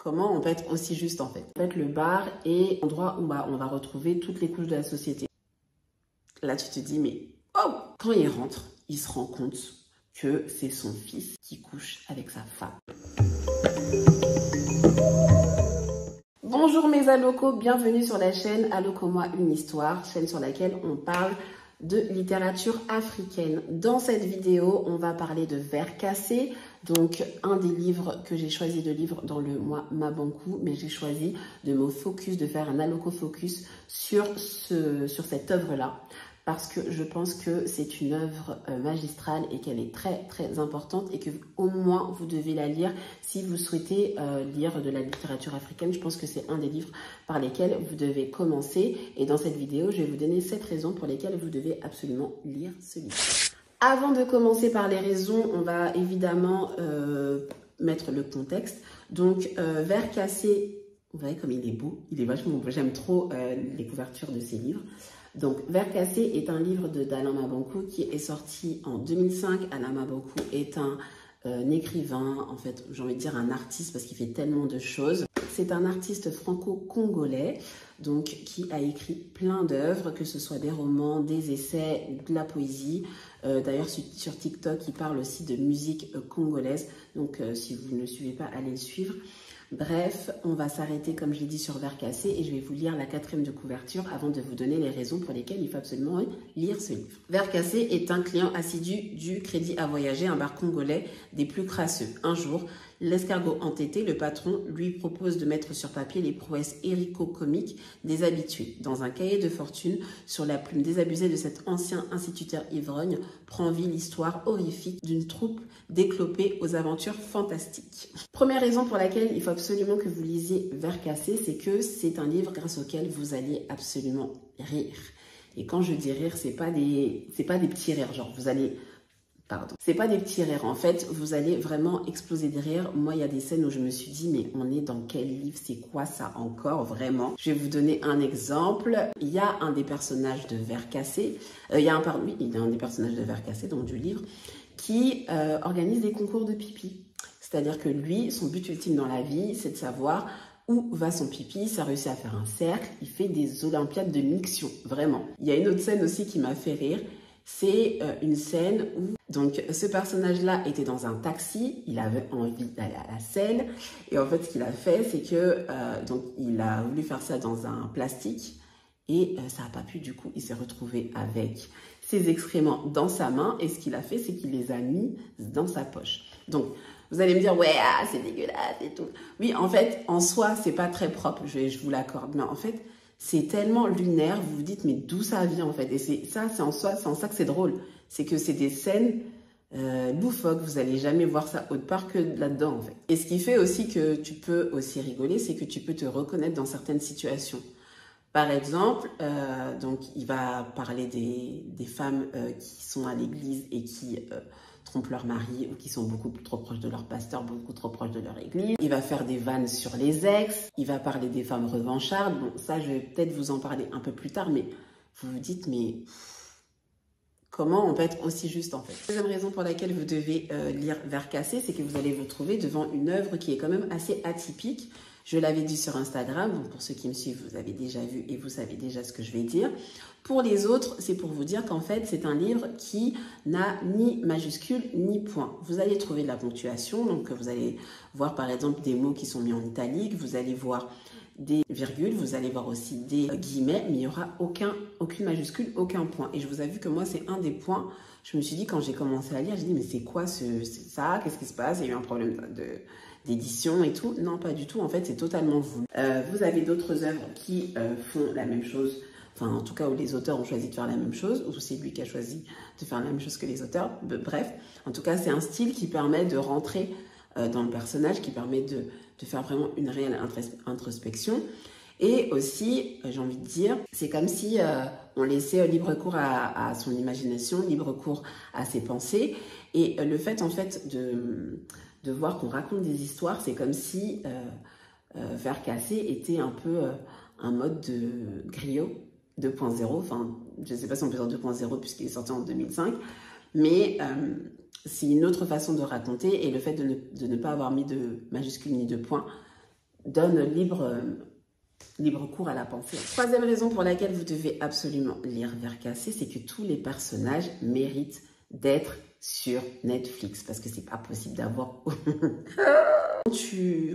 Comment on peut être aussi juste en fait? En fait, le bar est l'endroit où on va retrouver toutes les couches de la société. Là, tu te dis, mais oh! Quand il rentre, il se rend compte que c'est son fils qui couche avec sa femme. Bonjour mes allocos, bienvenue sur la chaîne Alloco-moi une histoire, chaîne sur laquelle on parle de littérature africaine. Dans cette vidéo, on va parler de Vers cassé, donc un des livres que j'ai choisi de lire dans le mois Mabankou, mais j'ai choisi de me focus, de faire un alloco-focus sur cette œuvre-là, parce que je pense que c'est une œuvre magistrale et qu'elle est très très importante et que au moins vous devez la lire si vous souhaitez lire de la littérature africaine. Je pense que c'est un des livres par lesquels vous devez commencer et dans cette vidéo, je vais vous donner 7 raisons pour lesquelles vous devez absolument lire ce livre. Avant de commencer par les raisons, on va évidemment mettre le contexte. Donc, Vers cassé, vous voyez comme il est beau, il est vachement beau. J'aime trop les couvertures de ces livres. Donc, Vers cassé est un livre d'Alain Mabankou qui est sorti en 2005. Alain Mabankou est un écrivain, en fait, j'ai envie de dire un artiste parce qu'il fait tellement de choses. C'est un artiste franco-congolais, donc qui a écrit plein d'œuvres, que ce soit des romans, des essais, de la poésie. D'ailleurs, sur TikTok, il parle aussi de musique congolaise. Donc, si vous ne le suivez pas, allez le suivre. Bref, on va s'arrêter, comme je l'ai dit, sur Vers cassé et je vais vous lire la 4e de couverture avant de vous donner les raisons pour lesquelles il faut absolument lire ce livre. Vers cassé est un client assidu du Crédit à voyager, un bar congolais des plus crasseux. Un jour, l'escargot entêté, le patron, lui propose de mettre sur papier les prouesses érico-comiques des habitués. Dans un cahier de fortune, sur la plume désabusée de cet ancien instituteur ivrogne, prend vie l'histoire horrifique d'une troupe déclopée aux aventures fantastiques. Première raison pour laquelle il faut absolument que vous lisiez Vers cassé, c'est que c'est un livre grâce auquel vous allez absolument rire. Et quand je dis rire, c'est pas des petits rires, genre vous allez... Pardon. C'est pas des petits rires, en fait, vous allez vraiment exploser de rire. Moi, il y a des scènes où je me suis dit, mais on est dans quel livre? C'est quoi ça encore, vraiment? Je vais vous donner un exemple. Il y a un des personnages de Vers cassé, il y a un des personnages de Vers cassé, donc du livre, qui organise des concours de pipi. C'est-à-dire que lui, son but ultime dans la vie, c'est de savoir où va son pipi. Ça réussit à faire un cercle, il fait des olympiades de miction, vraiment. Il y a une autre scène aussi qui m'a fait rire. C'est une scène où donc ce personnage-là était dans un taxi, il avait envie d'aller à la selle et en fait ce qu'il a fait c'est que donc il a voulu faire ça dans un plastique et ça n'a pas pu, du coup il s'est retrouvé avec ses excréments dans sa main et ce qu'il a fait c'est qu'il les a mis dans sa poche. Donc vous allez me dire ouais c'est dégueulasse et tout. Oui en fait en soi c'est pas très propre, je vous l'accorde, mais en fait c'est tellement lunaire, vous vous dites, mais d'où ça vient en fait? Et c'est en ça que c'est drôle. C'est que c'est des scènes loufoques, vous n'allez jamais voir ça autre part que là-dedans en fait. Et ce qui fait aussi que tu peux aussi rigoler, c'est que tu peux te reconnaître dans certaines situations. Par exemple, donc il va parler des femmes qui sont à l'église et qui trompent leur mari ou qui sont beaucoup trop proches de leur pasteur, beaucoup trop proches de leur église. Il va faire des vannes sur les ex, il va parler des femmes revanchardes. Bon, ça, je vais peut-être vous en parler un peu plus tard, mais vous vous dites, mais comment on peut être aussi juste en fait? La deuxième raison pour laquelle vous devez lire Vers cassé, c'est que vous allez vous trouver devant une œuvre qui est quand même assez atypique. Je l'avais dit sur Instagram, donc pour ceux qui me suivent, vous avez déjà vu et vous savez déjà ce que je vais dire. Pour les autres, c'est pour vous dire qu'en fait, c'est un livre qui n'a ni majuscule ni point. Vous allez trouver de la ponctuation, donc vous allez voir par exemple des mots qui sont mis en italique, vous allez voir des virgules, vous allez voir aussi des guillemets, mais il n'y aura aucune majuscule, aucun point. Et je vous avoue que moi, c'est un des points, je me suis dit quand j'ai commencé à lire, j'ai dit mais c'est quoi ça? Qu'est-ce qui se passe? Il y a eu un problème d'édition et tout. Non, pas du tout. En fait, c'est totalement voulu. Vous avez d'autres œuvres qui font la même chose. Enfin, en tout cas, où les auteurs ont choisi de faire la même chose, ou c'est lui qui a choisi de faire la même chose que les auteurs. Bref, en tout cas, c'est un style qui permet de rentrer dans le personnage, qui permet de faire vraiment une réelle introspection. Et aussi, j'ai envie de dire, c'est comme si on laissait libre cours à son imagination, libre cours à ses pensées. Et le fait, en fait, de voir qu'on raconte des histoires, c'est comme si Vers cassé était un peu un mode de griot 2.0. Enfin, je ne sais pas si on peut dire 2.0 puisqu'il est sorti en 2005. Mais c'est une autre façon de raconter. Et le fait de ne pas avoir mis de majuscule ni de point, donne libre cours à la pensée. Troisième raison pour laquelle vous devez absolument lire Vercassé, c'est que tous les personnages méritent d'être sur Netflix, parce que c'est pas possible d'avoir...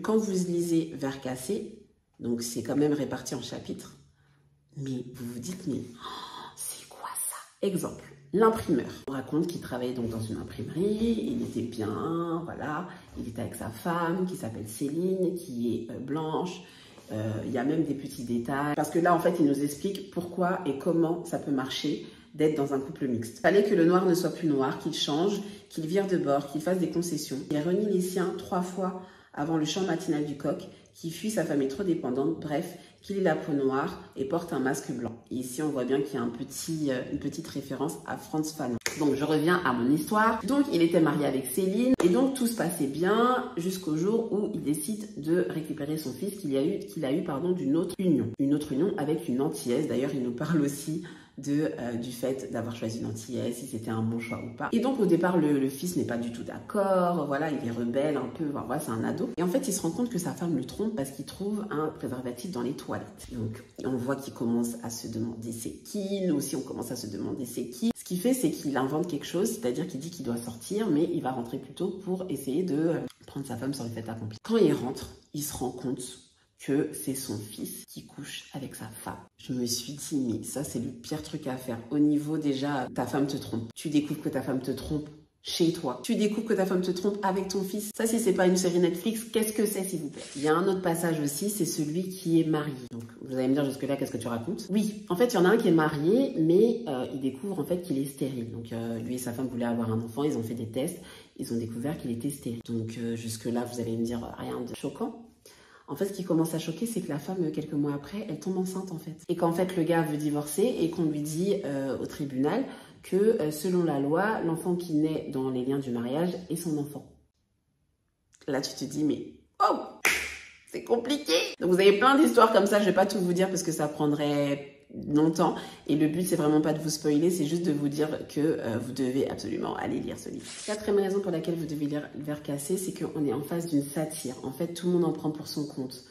Quand vous lisez Vercassé, donc c'est quand même réparti en chapitres, mais vous vous dites, mais c'est quoi ça? Exemple, l'imprimeur. On raconte qu'il travaillait donc dans une imprimerie, il était bien, voilà, il était avec sa femme qui s'appelle Céline, qui est blanche. Il y a même des petits détails, parce que là en fait il nous explique pourquoi et comment ça peut marcher d'être dans un couple mixte. Il fallait que le noir ne soit plus noir, qu'il change, qu'il vire de bord, qu'il fasse des concessions. Il renie les siens 3 fois avant le chant matinal du coq, qu'il fuit sa famille trop dépendante, bref, qu'il ait la peau noire et porte un masque blanc. Et ici on voit bien qu'il y a une petite référence à Frantz Fanon. Donc je reviens à mon histoire. Donc il était marié avec Céline et donc tout se passait bien jusqu'au jour où il décide de récupérer son fils qu'il a eu d'une autre union. Une autre union avec une Antillaise. D'ailleurs il nous parle aussi du fait d'avoir choisi une Antillaise, si c'était un bon choix ou pas. Et donc au départ le fils n'est pas du tout d'accord, voilà, il est rebelle un peu, voilà, c'est un ado. Et en fait il se rend compte que sa femme le trompe parce qu'il trouve un préservatif dans les toilettes. Donc on voit qu'il commence à se demander c'est qui, nous aussi on commence à se demander c'est qui. Ce qu'il fait c'est qu'il invente quelque chose, c'est-à-dire qu'il dit qu'il doit sortir mais il va rentrer plus tôt pour essayer de prendre sa femme sur le fait accompli. Quand il rentre, il se rend compte que c'est son fils qui couche avec sa femme. Je me suis dit, mais ça c'est le pire truc à faire. Au niveau déjà, ta femme te trompe. Tu découvres que ta femme te trompe chez toi. Tu découvres que ta femme te trompe avec ton fils. Ça, si c'est pas une série Netflix, qu'est-ce que c'est s'il vous plaît? Il y a un autre passage aussi, c'est celui qui est marié. Donc vous allez me dire jusque-là, qu'est-ce que tu racontes? Oui, en fait, il y en a un qui est marié, mais il découvre en fait qu'il est stérile. Donc lui et sa femme voulaient avoir un enfant, ils ont fait des tests, ils ont découvert qu'il était stérile. Donc jusque-là, vous allez me dire rien de choquant. En fait, ce qui commence à choquer, c'est que la femme, quelques mois après, elle tombe enceinte, en fait. Et qu'en fait, le gars veut divorcer et qu'on lui dit au tribunal que, selon la loi, l'enfant qui naît dans les liens du mariage est son enfant. Là, tu te dis, mais oh, c'est compliqué. Donc, vous avez plein d'histoires comme ça. Je vais pas tout vous dire parce que ça prendrait longtemps. Et le but, c'est vraiment pas de vous spoiler, c'est juste de vous dire que vous devez absolument aller lire ce livre. Quatrième raison pour laquelle vous devez lire Vercassé, c'est qu'on est en face d'une satire. En fait, tout le monde en prend pour son compte.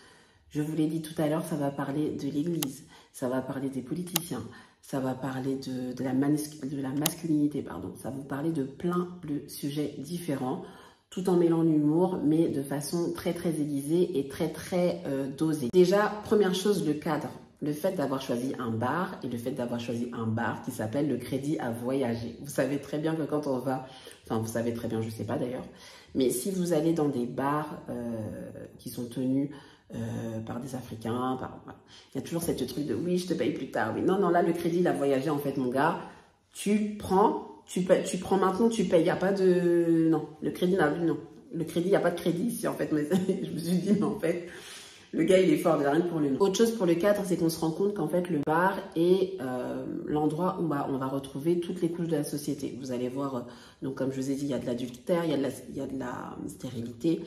Je vous l'ai dit tout à l'heure, ça va parler de l'Église, ça va parler des politiciens, ça va parler de la masculinité, pardon. Ça va vous parler de plein de sujets différents, tout en mêlant l'humour, mais de façon très très aiguisée et très très dosée. Déjà, première chose, le cadre. Le fait d'avoir choisi un bar et le fait d'avoir choisi un bar qui s'appelle le Crédit à voyager. Vous savez très bien que quand on va, enfin vous savez très bien, je ne sais pas d'ailleurs, mais si vous allez dans des bars qui sont tenus par des Africains, voilà, il y a toujours cette truc de oui, je te paye plus tard. Oui, non, non, là le Crédit à voyager, en fait, mon gars, tu prends maintenant, tu payes. Il n'y a pas de... Non, le crédit, non. Le crédit, il n'y a pas de crédit ici, en fait. Mais je me suis dit, mais en fait... Le gars, il est fort, rien que pour le nom. Autre chose pour le cadre, c'est qu'on se rend compte qu'en fait, le bar est l'endroit où on va retrouver toutes les couches de la société. Vous allez voir, donc comme je vous ai dit, il y a de l'adultère, il y a de la stérilité,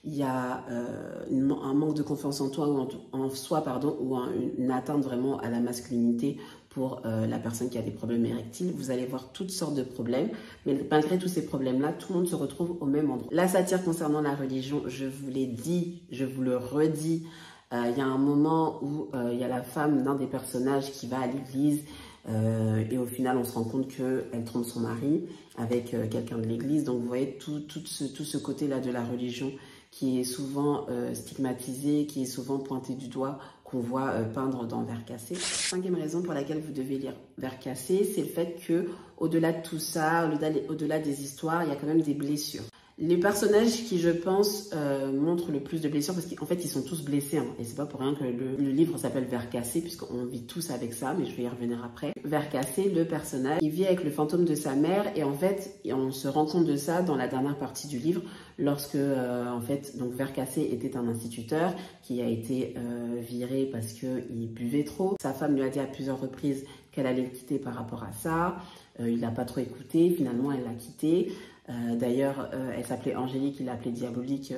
il y a un manque de confiance en toi, en soi, pardon, ou une atteinte vraiment à la masculinité pour la personne qui a des problèmes érectiles. Vous allez voir toutes sortes de problèmes, mais malgré tous ces problèmes-là, tout le monde se retrouve au même endroit. La satire concernant la religion, je vous l'ai dit, je vous le redis, il y a un moment où il y a la femme d'un des personnages qui va à l'église et au final, on se rend compte qu'elle trompe son mari avec quelqu'un de l'église. Donc, vous voyez tout ce côté-là de la religion qui est souvent stigmatisé, qui est souvent pointé du doigt, qu'on voit peindre dans Vercassé. Cinquième raison pour laquelle vous devez lire Vercassé, c'est le fait que, au-delà de tout ça, au-delà des histoires, il y a quand même des blessures. Les personnages qui, je pense, montrent le plus de blessures, parce qu'en fait, ils sont tous blessés, hein, et c'est pas pour rien que le livre s'appelle Vercassé, puisqu'on vit tous avec ça, mais je vais y revenir après. Vercassé, le personnage, il vit avec le fantôme de sa mère, et en fait, on se rend compte de ça dans la dernière partie du livre, lorsque, en fait, donc Vercassé était un instituteur qui a été viré parce qu'il buvait trop. Sa femme lui a dit à plusieurs reprises qu'elle allait le quitter par rapport à ça. Il n'a pas trop écouté, finalement, elle l'a quitté. D'ailleurs, elle s'appelait Angélique, il l'appelait Diabolique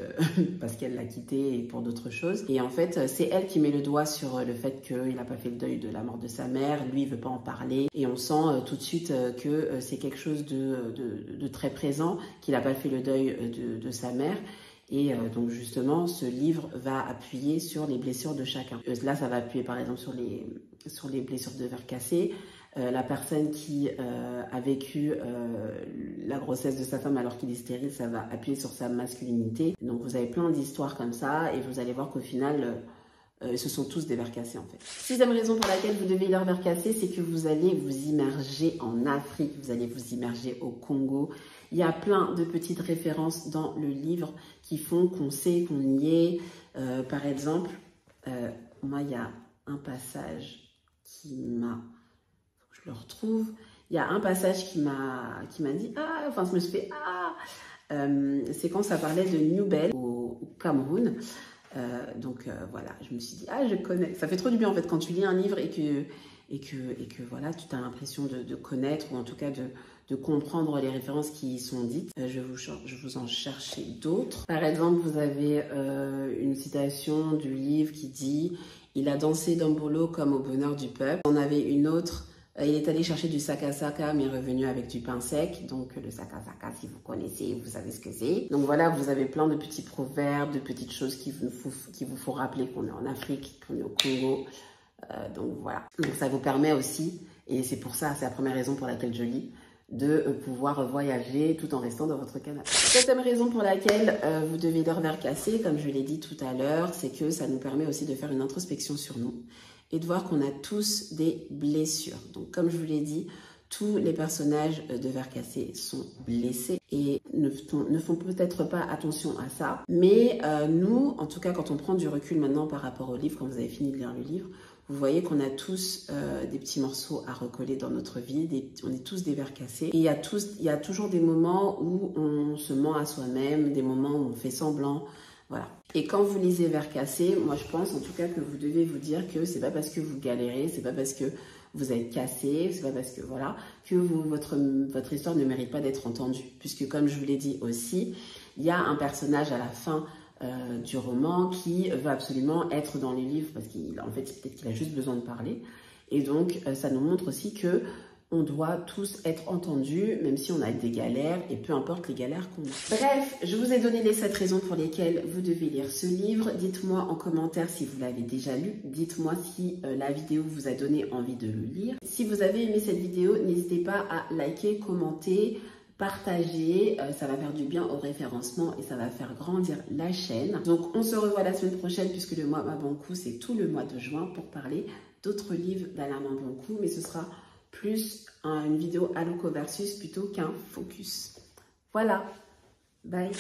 parce qu'elle l'a quitté et pour d'autres choses. Et en fait, c'est elle qui met le doigt sur le fait qu'il n'a pas fait le deuil de la mort de sa mère. Lui, il veut pas en parler. Et on sent tout de suite que c'est quelque chose de très présent, qu'il n'a pas fait le deuil de sa mère. Et donc justement, ce livre va appuyer sur les blessures de chacun. Là, ça va appuyer par exemple sur les blessures de verre cassé. La personne qui a vécu la grossesse de sa femme alors qu'il est stérile, ça va appuyer sur sa masculinité. Donc vous avez plein d'histoires comme ça et vous allez voir qu'au final, ce sont tous des verres cassés en fait. Sixième raison pour laquelle vous devez lire verre cassé, c'est que vous allez vous immerger en Afrique, vous allez vous immerger au Congo. Il y a plein de petites références dans le livre qui font qu'on sait qu'on y est. Par exemple, moi il y a un passage qui m'a... Je le retrouve. Il y a un passage qui m'a dit ah, enfin je me suis fait ah. C'est quand ça parlait de New Bell au Cameroun. Voilà, je me suis dit ah je connais. Ça fait trop du bien en fait quand tu lis un livre et que voilà, tu as l'impression de connaître ou en tout cas de comprendre les références qui y sont dites. Je vous en chercher d'autres. Par exemple, vous avez une citation du livre qui dit « Il a dansé Dombolo comme au bonheur du peuple ». On avait une autre. Il est allé chercher du sakasaka, mais est revenu avec du pain sec. Donc, le sakasaka, si vous connaissez, vous savez ce que c'est. Donc, voilà, vous avez plein de petits proverbes, de petites choses qui vous faut rappeler qu'on est en Afrique, qu'on est au Congo. Donc, voilà. Donc, ça vous permet aussi, et c'est pour ça, c'est la première raison pour laquelle je lis, de pouvoir voyager tout en restant dans votre canapé. Septième raison pour laquelle vous devez lire verre cassé, comme je l'ai dit tout à l'heure, c'est que ça nous permet aussi de faire une introspection sur nous et de voir qu'on a tous des blessures. Donc, comme je vous l'ai dit, tous les personnages de verre cassé sont blessés et ne font peut-être pas attention à ça. Mais nous, en tout cas, quand on prend du recul maintenant par rapport au livre, quand vous avez fini de lire le livre, vous voyez qu'on a tous des petits morceaux à recoller dans notre vie, on est tous des verres cassés. Et il y a toujours des moments où on se ment à soi-même, des moments où on fait semblant. Voilà. Et quand vous lisez verre cassé, moi je pense en tout cas que vous devez vous dire que c'est pas parce que vous galérez, c'est pas parce que vous êtes cassé, c'est pas parce que voilà, que votre histoire ne mérite pas d'être entendue. Puisque comme je vous l'ai dit aussi, il y a un personnage à la fin du roman qui veut absolument être dans les livres parce qu'en fait peut-être qu'il a juste besoin de parler. Et donc ça nous montre aussi que on doit tous être entendus, même si on a des galères, et peu importe les galères qu'on a. Bref, je vous ai donné les 7 raisons pour lesquelles vous devez lire ce livre. Dites-moi en commentaire si vous l'avez déjà lu. Dites-moi si la vidéo vous a donné envie de le lire. Si vous avez aimé cette vidéo, n'hésitez pas à liker, commenter, partager. Ça va faire du bien au référencement et ça va faire grandir la chaîne. Donc, on se revoit la semaine prochaine puisque le mois Mabankou, c'est tout le mois de juin pour parler d'autres livres d'Alain Mabankou, mais ce sera plus une vidéo Aluko versus plutôt qu'un focus. Voilà, bye.